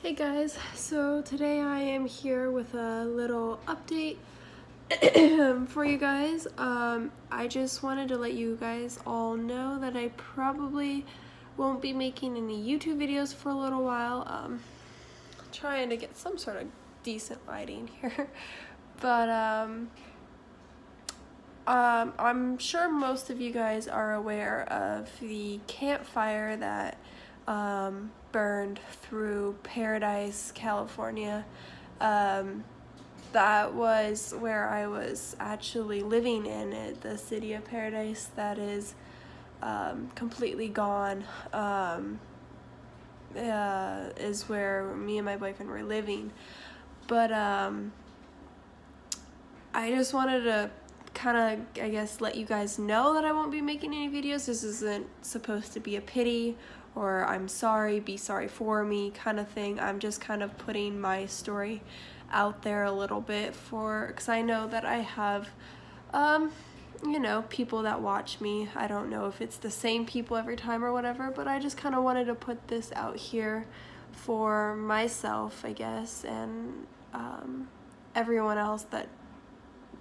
Hey guys, so today I am here with a little update for you guys. I just wanted to let you guys all know that I probably won't be making any YouTube videos for a little while. Trying to get some sort of decent lighting here. But I'm sure most of you guys are aware of the campfire that burned through Paradise, California. That was where I was actually living in it, the city of Paradise that is completely gone. Is where me and my boyfriend were living. But I just wanted to kind of, I guess, let you guys know that I won't be making any videos. This isn't supposed to be a pity or I'm sorry, be sorry for me kind of thing. I'm just kind of putting my story out there a little bit because I know that I have, people that watch me. I don't know if it's the same people every time or whatever, but I just kind of wanted to put this out here for myself, I guess, and everyone else that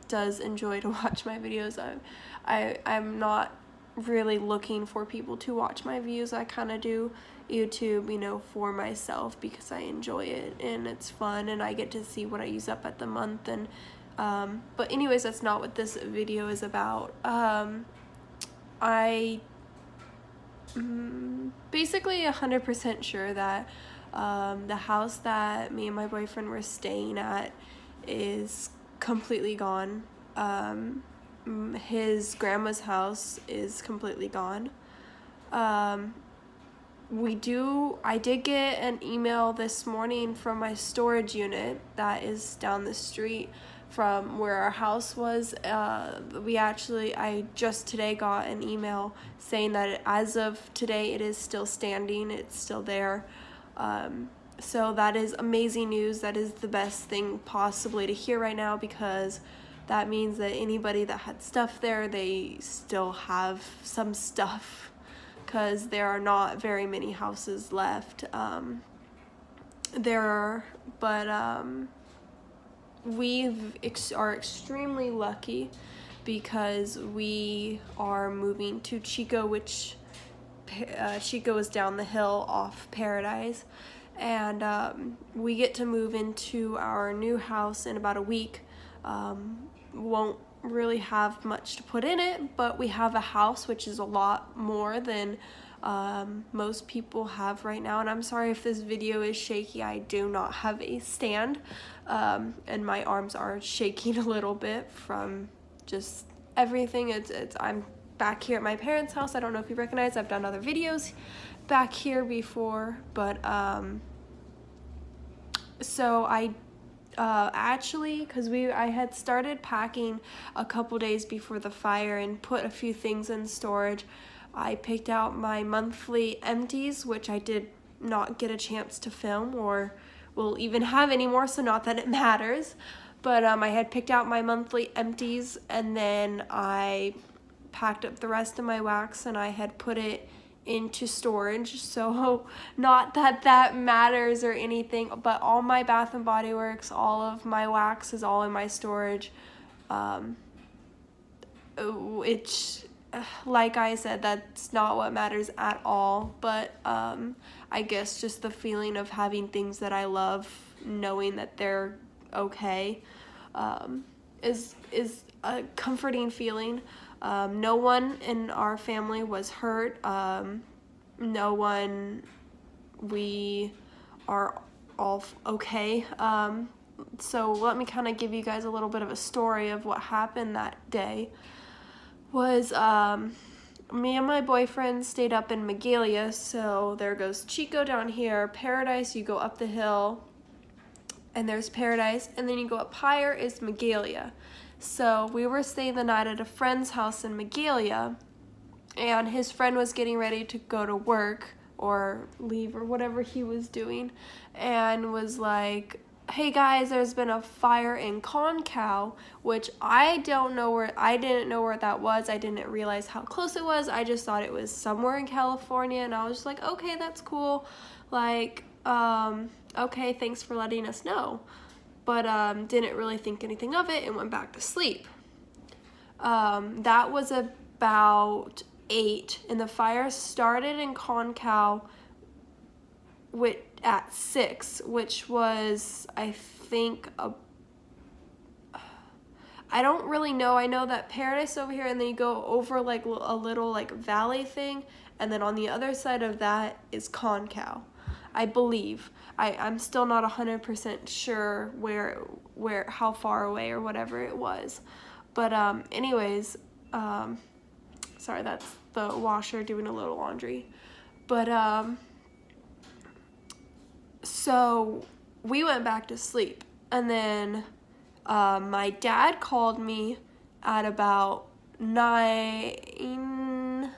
does enjoy to watch my videos. I'm not really looking for people to watch my views. I kind of do YouTube, for myself because I enjoy it and it's fun and I get to see what I use up at the month. And but anyways, that's not what this video is about. I basically 100% sure that the house that me and my boyfriend were staying at is completely gone. His grandma's house is completely gone. I did get an email this morning from my storage unit that is down the street from where our house was. I just today got an email saying that as of today it is still standing, it's still there. So that is amazing news. That is the best thing possibly to hear right now, because that means that anybody that had stuff there, they still have some stuff, because there are not very many houses left. We are extremely lucky because we are moving to Chico, which Chico is down the hill off Paradise. And we get to move into our new house in about a week. Won't really have much to put in it, but we have a house, which is a lot more than most people have right now. And I'm sorry if this video is shaky. I do not have a stand, and my arms are shaking a little bit from just everything. I'm back here at my parents' house. I don't know if you recognize, I've done other videos back here before, but so I actually, because I had started packing a couple days before the fire and put a few things in storage. I picked out my monthly empties, which I did not get a chance to film or will even have anymore, so not that it matters. But I had picked out my monthly empties, and then I packed up the rest of my wax and I had put it into storage. So not that that matters or anything, but all my Bath and Body Works, all of my wax is all in my storage. Which, like I said, that's not what matters at all, but I guess just the feeling of having things that I love, knowing that they're okay, is a comforting feeling. No one in our family was hurt. We are all okay. So let me kind of give you guys a little bit of a story of what happened that day. Was me and my boyfriend stayed up in Magalia, so there goes Chico down here, Paradise, you go up the hill, and there's Paradise, and then you go up higher is Magalia. So we were staying the night at a friend's house in Magalia, and his friend was getting ready to go to work or leave or whatever he was doing, and was like, hey guys, there's been a fire in Concow, which I didn't know where that was. I didn't realize how close it was. I just thought it was somewhere in California, and I was just like, okay, that's cool. Like, Okay, thanks for letting us know. But didn't really think anything of it and went back to sleep. That was about 8, and the fire started in Concow at 6, which was, I think, I don't really know. I know that Paradise over here, and then you go over like a little like valley thing, and then on the other side of that is Concow, I believe. I'm still not 100% sure where how far away or whatever it was, but anyways, sorry, that's the washer doing a little laundry, but so we went back to sleep, and then my dad called me at about 9,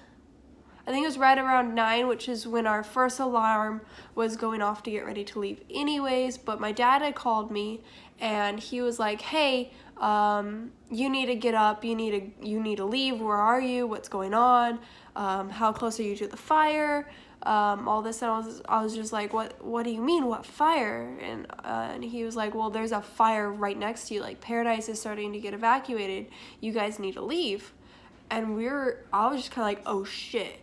I think it was right around 9, which is when our first alarm was going off to get ready to leave anyways. But my dad had called me, and he was like, hey, you need to get up, you need to leave, where are you, what's going on, how close are you to the fire, all this. And I was just like, what do you mean, what fire? And he was like, well, there's a fire right next to you, like Paradise is starting to get evacuated, you guys need to leave. And I was just kind of like, oh shit.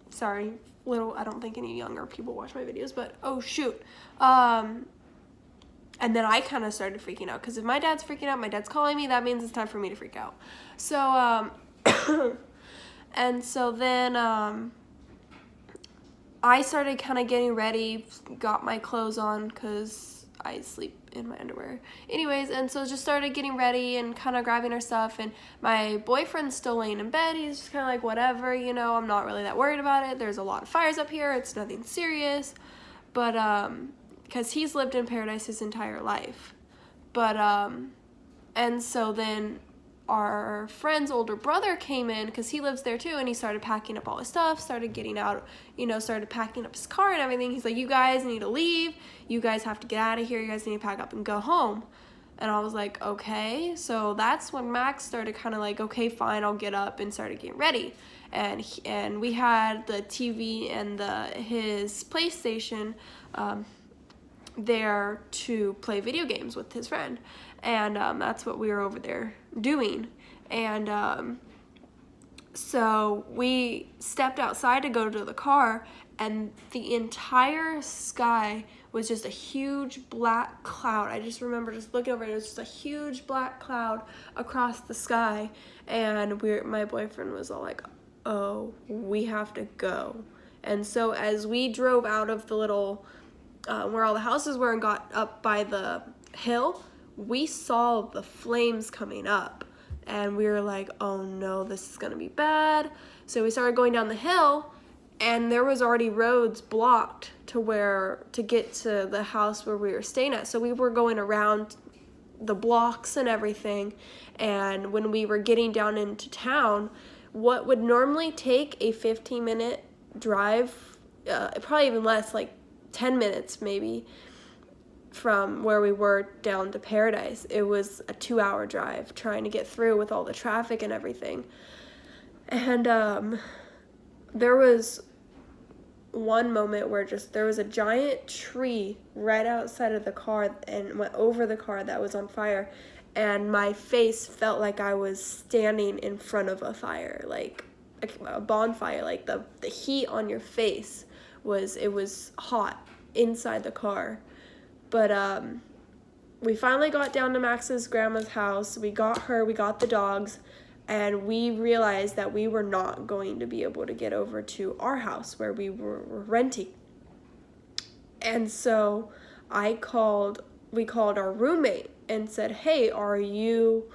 Sorry, I don't think any younger people watch my videos, but oh shoot. And then I kind of started freaking out, because if my dad's freaking out, my dad's calling me, that means it's time for me to freak out. So, and so then I started kind of getting ready, got my clothes on, because I sleep in my underwear. Anyways, and so just started getting ready and kind of grabbing our stuff, and my boyfriend's still laying in bed. He's just kind of like, whatever, you know, I'm not really that worried about it. There's a lot of fires up here. It's nothing serious. But, because he's lived in Paradise his entire life. But, and so then our friend's older brother came in, because he lives there too, and he started packing up all his stuff, started getting out, you know, started packing up his car and everything. He's like, you guys need to leave, you guys have to get out of here, you guys need to pack up and go home. And I was like, okay. So that's when Max started kind of like, okay, fine, I'll get up, and started getting ready. And we had the TV and his PlayStation there to play video games with his friend, and that's what we were over there doing. And so we stepped outside to go to the car, and the entire sky was just a huge black cloud. I just remember just looking over it. It was just a huge black cloud across the sky, and my boyfriend was all like, oh, we have to go. And so as we drove out of the little where all the houses were and got up by the hill, we saw the flames coming up, and we were like, oh no, this is gonna be bad. So we started going down the hill, and there was already roads blocked to get to the house where we were staying at. So we were going around the blocks and everything, and when we were getting down into town, what would normally take a 15-minute drive, probably even less, like 10 minutes maybe, from where we were down to Paradise, it was a 2-hour drive trying to get through with all the traffic and everything. And there was one moment where there was a giant tree right outside of the car and went over the car that was on fire, and my face felt like I was standing in front of a fire, like a bonfire. Like the heat on your face was hot inside the car. But we finally got down to Max's grandma's house. We got the dogs, and we realized that we were not going to be able to get over to our house where we were renting. And so we called our roommate and said, hey, are you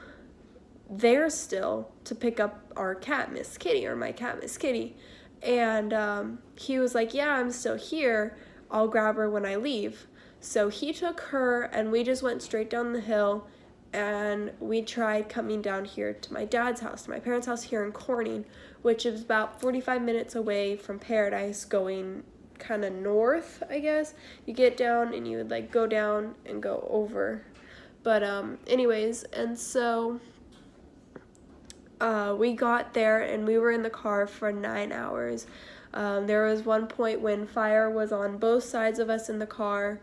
there still to pick up our cat, Miss Kitty, or my cat, Miss Kitty? And he was like, yeah, I'm still here. I'll grab her when I leave. So he took her, and we just went straight down the hill, and we tried coming down here to my dad's house, to my parents' house here in Corning, which is about 45 minutes away from Paradise, going kind of north, I guess. You get down, and you would like go down and go over. But anyways, and so we got there, and we were in the car for 9 hours. There was one point when fire was on both sides of us in the car,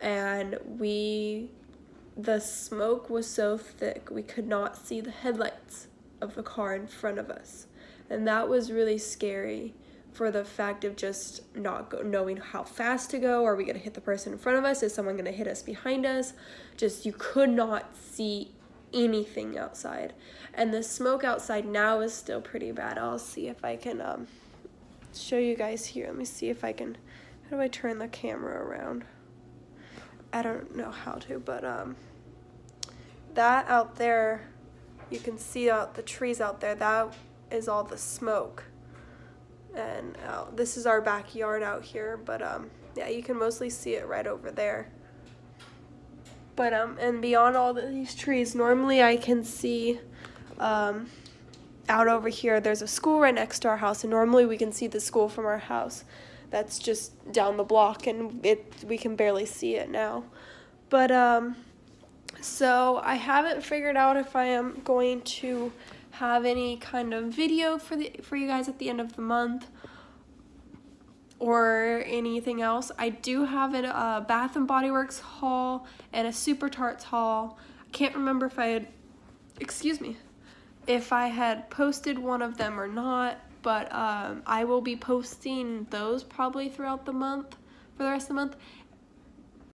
and the smoke was so thick we could not see the headlights of the car in front of us. And that was really scary for the fact of just not knowing how fast to go. Are we going to hit the person in front of us? Is someone going to hit us behind us? Just, you could not see anything outside. And the smoke outside now is still pretty bad. I'll see if I can show you guys here. Let me see if I can, how do I turn the camera around? I don't know how to, but that out there, you can see out the trees out there, that is all the smoke. And this is our backyard out here, but yeah, you can mostly see it right over there. But and beyond all these trees, normally I can see out over here, there's a school right next to our house, and normally we can see the school from our house. That's just down the block, and we can barely see it now. But so I haven't figured out if I am going to have any kind of video for you guys at the end of the month or anything else. I do have a Bath and Body Works haul and a Super Tarts haul. I can't remember if if I had posted one of them or not, but I will be posting those probably throughout the month, for the rest of the month.